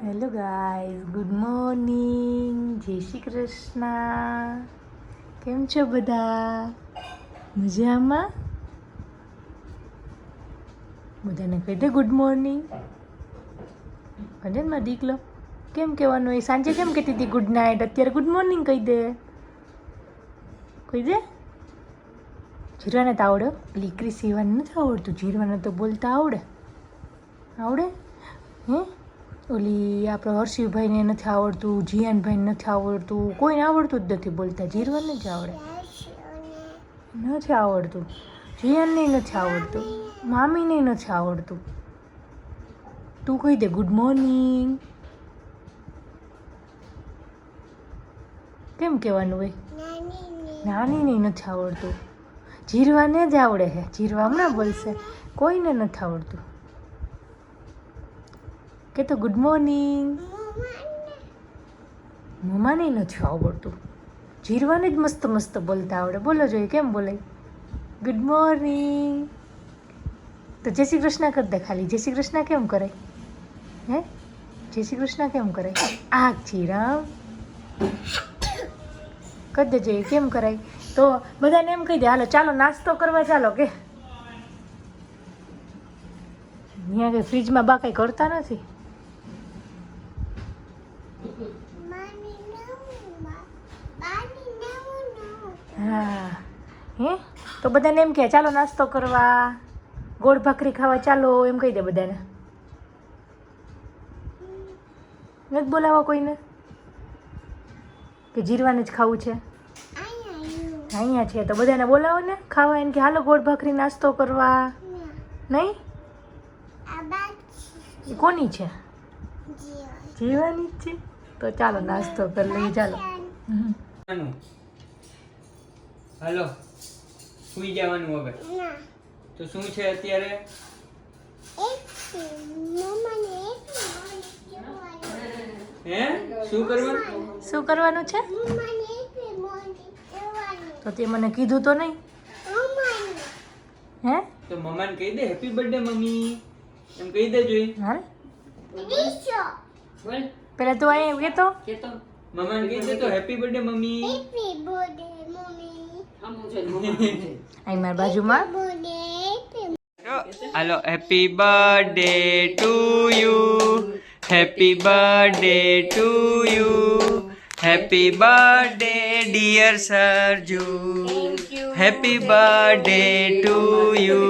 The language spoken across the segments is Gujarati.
હેલો ગાઈઝ, ગુડ મોર્નિંગ, જય શ્રી કૃષ્ણ. કેમ છો બધા? મજામાં? બધાને કહી દે ગુડ મોર્નિંગ. કહી દે ને મારો દીકલો. કેમ કહેવાનું એ? સાંજે કેમ કહેતી હતી ગુડ નાઇટ, અત્યારે ગુડ મોર્નિંગ કહી દે. કહી દે. જીરવાને તો આવડે, લીકરી સીવાનું નથી આવડતું, જીરવાને તો બોલતા આવડે. આવડે હે? ઓલી આપણા હર્ષિભાઈને નથી આવડતું, જીયાનભાઈને નથી આવડતું, કોઈને આવડતું જ નથી બોલતા. જીરવાને જ આવડે. નથી આવડતું. જીયાનને નથી આવડતું, મામીને નથી આવડતું. તું કહી દે ગુડ મોર્નિંગ. કેમ કહેવાનું હોય? નાનીને નથી આવડતું. જીરવાને જ આવડે છે. જીરવા હમણાં બોલશે, કોઈને નથી આવડતું. કે તો ગુડ મોર્નિંગ. મમ્માને નથી આવડતું. જીરવાને જ મસ્ત મસ્ત બોલતા આવડે. બોલો જોઈએ કેમ બોલે? Good morning. તો જય શ્રી કૃષ્ણ કરી દે ખાલી. જય શ્રી કૃષ્ણ કેમ કરાય? હે? જય શ્રી કૃષ્ણ કેમ કરાય? આ જીરામ કરી દે જોઈએ કેમ કરાય. તો બધાને એમ કહી દે હાલો ચાલો નાસ્તો કરવા ચાલો કે. અહીંયા કે ફ્રીજમાં બા કંઈ કરતા નથી. હા હે તો બધાને એમ કહે ચાલો નાસ્તો કરવા, ગોળ ભાખરી ખાવા ચાલો, એમ કહી દે બધાને. નથી બોલાવવા કોઈને કે જીરવાને જ ખાવું છે? અહીંયા છે તો બધાને બોલાવો ને ખાવા. એમ કે હાલો ગોળ ભાખરી નાસ્તો કરવા. નહીં? એ કોની છે? જીવાની જ છે. તો ચાલો નાસ્તો કરી લઈએ. ચાલો હાલો સુઈ જવાનું હવે. તો શું છે અત્યારે? હે શું કરવાનું? શું કરવાનું છે? તો તે મને કીધું તો નહીં. હે તો મમ્માને કહી દે હેપી બર્થડે મમ્મી એમ કહી દે જોઈ. હા બોલ પેલા તો અહીંયા કહેતો કેતો મમ્માને કહી દે તો હેપી બર્થડે મમ્મી. અહીં મારી બાજુમાં હાલો happy birthday to you, happy birthday to you, happy birthday dear Sarju, happy birthday to you.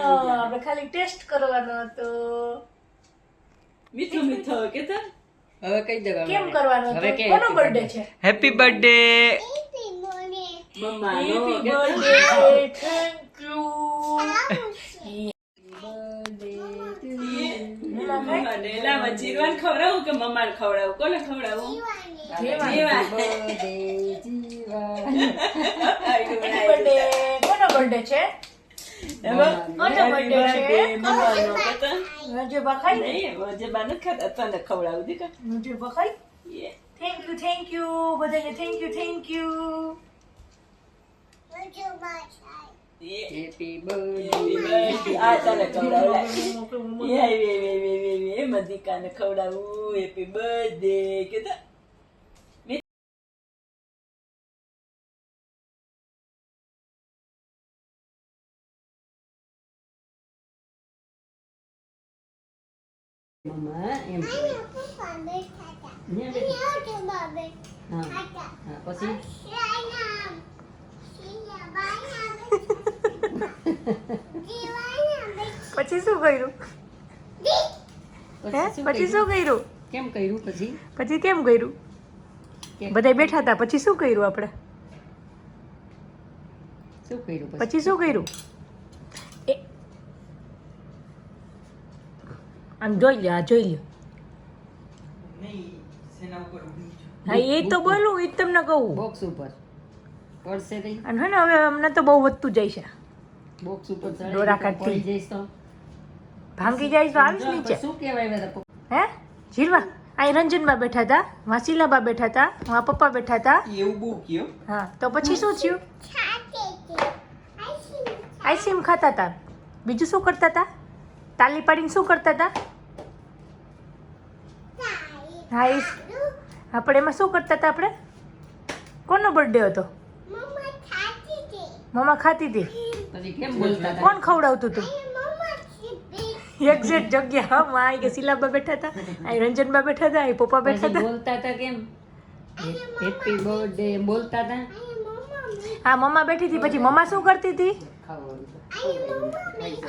આપણે ખાલી ટેસ્ટ કરવાનો હતો. મીઠો મીઠો કેતો હવે કહી દે કેમ કરવાનો હતો? કોનો બર્થડે છે? Happy birthday. મમ્મા નો હેપી કેતો બર્થડે, થેન્ક યુ. મને લાવા જીરવાન ખવડાવું કે મમ્માને ખવડાવું? કોને ખવડાવું? જીવાન. Happy birthday. કોનો બર્થડે છે? કોનો બર્થડે છે? મમ્માનો કેતો રાજે બખાઈ નહીં જે બાને ખાતા તને ખવડાવું દીકા. રાજે બખાઈ. થેન્ક યુ બધાને. Thank you. હેપી બર્થડે આ તને ખવડાવું. યે મધિકાને ખવડાવું હેપી બર્થડે કેતો. મમ્મા એમ પછી શું કર્યું? હે પછી શું કર્યું? કેમ કર્યું પછી? પછી કેમ કર્યું? બધા બેઠા હતા પછી શું કર્યું આપણે? શું કર્યું પછી શું કર્યું? એ આમ જોઈ લે, આ જોઈ લે. હા એ તો બોલું, એ જ તમને કહું. બોક્સ ઉપર પડશે નહીં અને હે ને હવે અમને તો બહુ વધતું જાય છે. બોક્સ ઉપર દોરા કાઢતી. પડી જઈશ તો ભાંગી જાય તો આવીશ નીચે. શું કહેવાય? હે જીરવા અહીં રંજનબા બેઠા હતા, વાસીલાબા બેઠા હતા, મારા પપ્પા બેઠા હતા. એવું બહુ કયો. હા તો પછી શું થયું? આઈસ્ક્રીમ ખાતા હતા. બીજું શું કરતા હતા? તાલી પાડીને શું કરતા હતા? હા એ આપણે એમાં શું કરતા હતા આપણે? કોનો બર્થડે હતો? મમ્મા ખાતી હતી. પછી કેમ બોલતા હતા? કોણ ખવડાવતું હતું? એક્ઝેક્ટ જગ્યા. હા માં આવી ગયા, શીલાબા બેઠા હતા, અહીં રંજનબા બેઠા હતા, અહીં પપ્પા બેઠા પછી હતા. બોલતા હતા કેમ? હેપી બર્થડે એમ બોલતા હતા. હા મમ્મા બેઠી હતી. પછી મમ્મા શું કરતી હતી?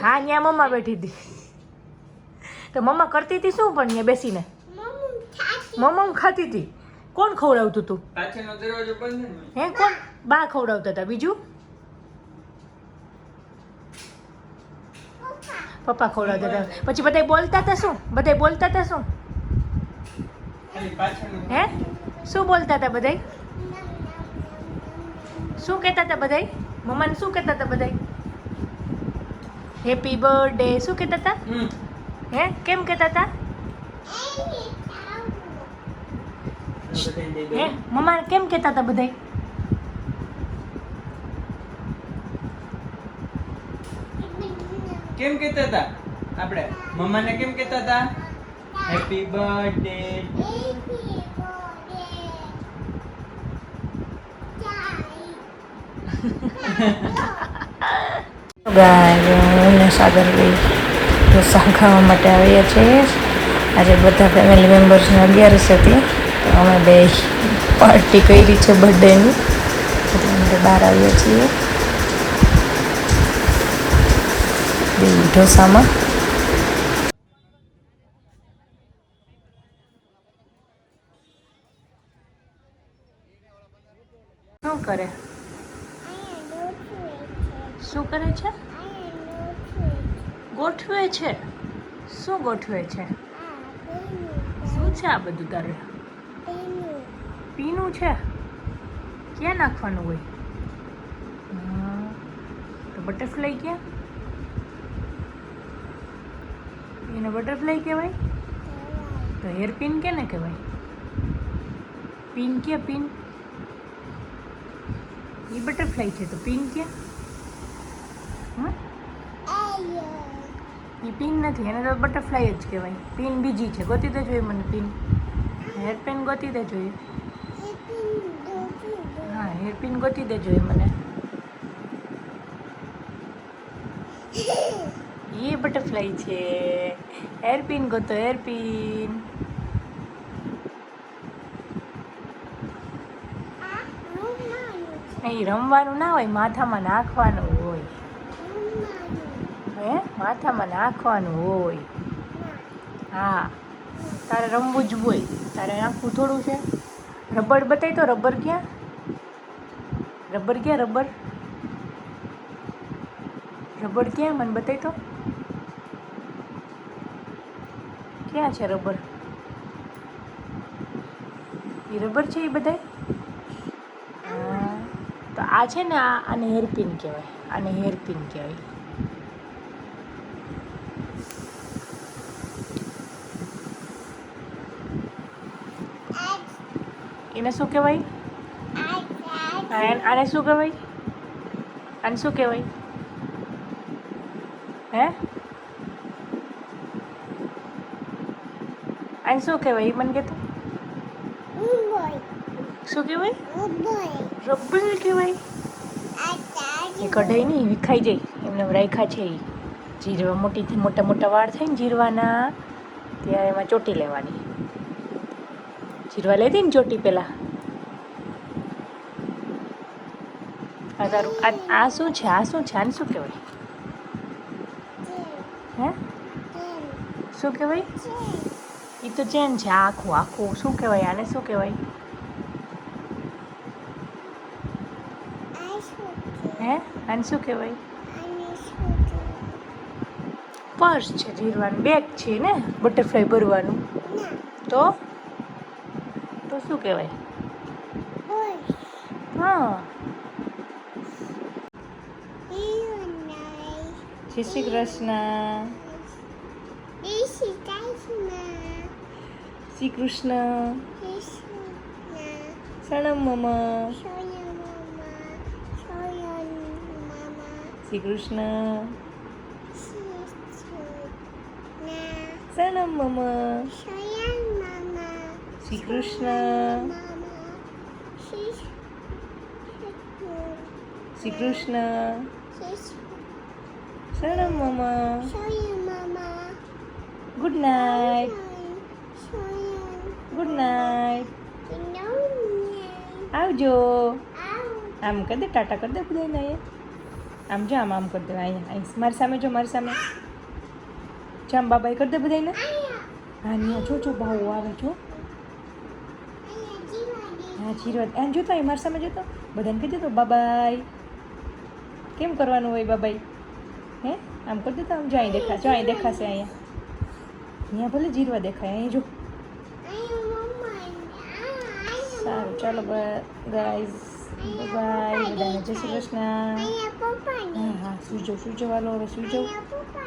હા ત્યાં મમ્મા બેઠી હતી. તો મમ્મા કરતી હતી શું પણ ત્યાં બેસીને? મમ્મા ખાતી હતી. કોણ ખવડાવતું હતું? પાછળનો દરવાજો બંધ છે ને? હે કોણ? બા ખવડાવતા હતા. બીજું પપ્પા ખવડાવતા હતા. પછી બધાય બોલતા હતા શું? બધાય બોલતા હતા શું? ખાલી પાછળનો હે શું બોલતા હતા બધાય? શું કહેતા હતા બધાય? મમ્માને શું કહેતા હતા બધાય? હેપી બર્થડે શું કહેતા હતા? હે કેમ કહેતા હતા? હે મમ્મા કેમ કહેતા હતા બધાય? કેમ કહેતા હતા આપણે? મમ્માને કેમ કહેતા હતા? Happy birthday. ગાય સાગર ઢોસા ખાવા માટે આવ્યા છીએ. આજે બધા ફેમિલી મેમ્બર્સને 11 હતી, તો અમે બે પાર્ટી કરી છે બર્થડેની, એટલે અમે બહાર આવ્યા છીએ બે ઢોસામાં. શું કરે? શું કરે છે? ગોઠવે છે. શું ગોઠવે છે? શું છે આ બધું તારે? પીનું છે. ક્યાં નાખવાનું હોય? તો બટરફ્લાય ક્યાં? એને બટરફ્લાય કહેવાય? તો હેરપિન કેને કહેવાય? પિન ક્યાં? પિન એ બટરફ્લાય છે, તો પિન ક્યાં? એ પિન નથી, એને તો બટરફ્લાય જ કહેવાય. પિન બીજી છે, ગોતી દે જોઈએ મને પિન. હેરપિન ગોતી દે જોઈએ. હા હેરપિન ગોતી દે જોઈએ મને. એ બટરફ્લાય છે. હેરપિન ગોતો, હેરપિન. એ રમવાનું ના હોય, માથામાં નાખવાનું હોય. હે માથામાં નાખવાનું હોય. હા તારે રમવું જ હોય. તારે નાખવું થોડું છે. રબર બતાવી તો, રબર ક્યાં? રબર ક્યાં? રબર રબર ક્યાં? મને બતાવી તો, ક્યાં છે રબર? એ રબર છે એ બધાય? તો આ છે ને, આને હેરપિન કહેવાય. આને હેરપિન કહેવાય. એને શું કહેવાય? આને શું કહેવાય? આને શું કહેવાય? હે આને શું કહેવાય? એ મને કહેતો. શું કહેવાય? રબર કહેવાય. એ કઢાઈ નહીં, વિખાઈ જાય એમને રાખ્યા છે. એ જીરવા મોટીથી મોટા મોટા વાળ થાય ને જીરવાના, ત્યારે એમાં ચોટી લેવાની. જીરવા લેતી ને ચોટી પહેલાં. આ તારું આ શું છે? આ શું છે? આને શું કહેવાય? હે શું કહેવાય? એ તો ચેન છે. આખું આખું શું કહેવાય? આને શું કહેવાય? હે આને શું કહેવાય? પર્સ છે જીરવાનું. બેગ છે ને બટરફ્લાય ભરવાનું. તો શું કહેવાય? હા. જય શ્રી કૃષ્ણ. શ્રી કૃષ્ણ. સણમ મમ્મા. શ્રી કૃષ્ણ. શરણમ મમ શ્રી કૃષ્ણ શ્રી કૃષ્ણ શરણમ મમ ગુડ નાઇટ ગુડ નાઇટ આવજો આમ કરી દે ટાટા કરી દે બધાને અહીંયા આમ જો આમ કરી દે અહીંયા અહીં મારી સામે જો મારી સામે જામ બાબાઈ કરી દે બધાને હા અહીંયા જો બહુ આવે જો હા જીરવા આમ જોતો અહીં મારી સામે જોતો બધાને કહી દેતો બાબાઈ કેમ કરવાનું હોય બાબાઈ હે આમ કરી દેતો આમ જો અહીં દેખાશે અહીંયા ભલે જીરવા દેખાય અહીં જો સારું ચાલો ગાઈઝ બાય બધાને જય શ્રી કૃષ્ણ હા સુઈ જાઓ વાલો હવે સુઈ જાઓ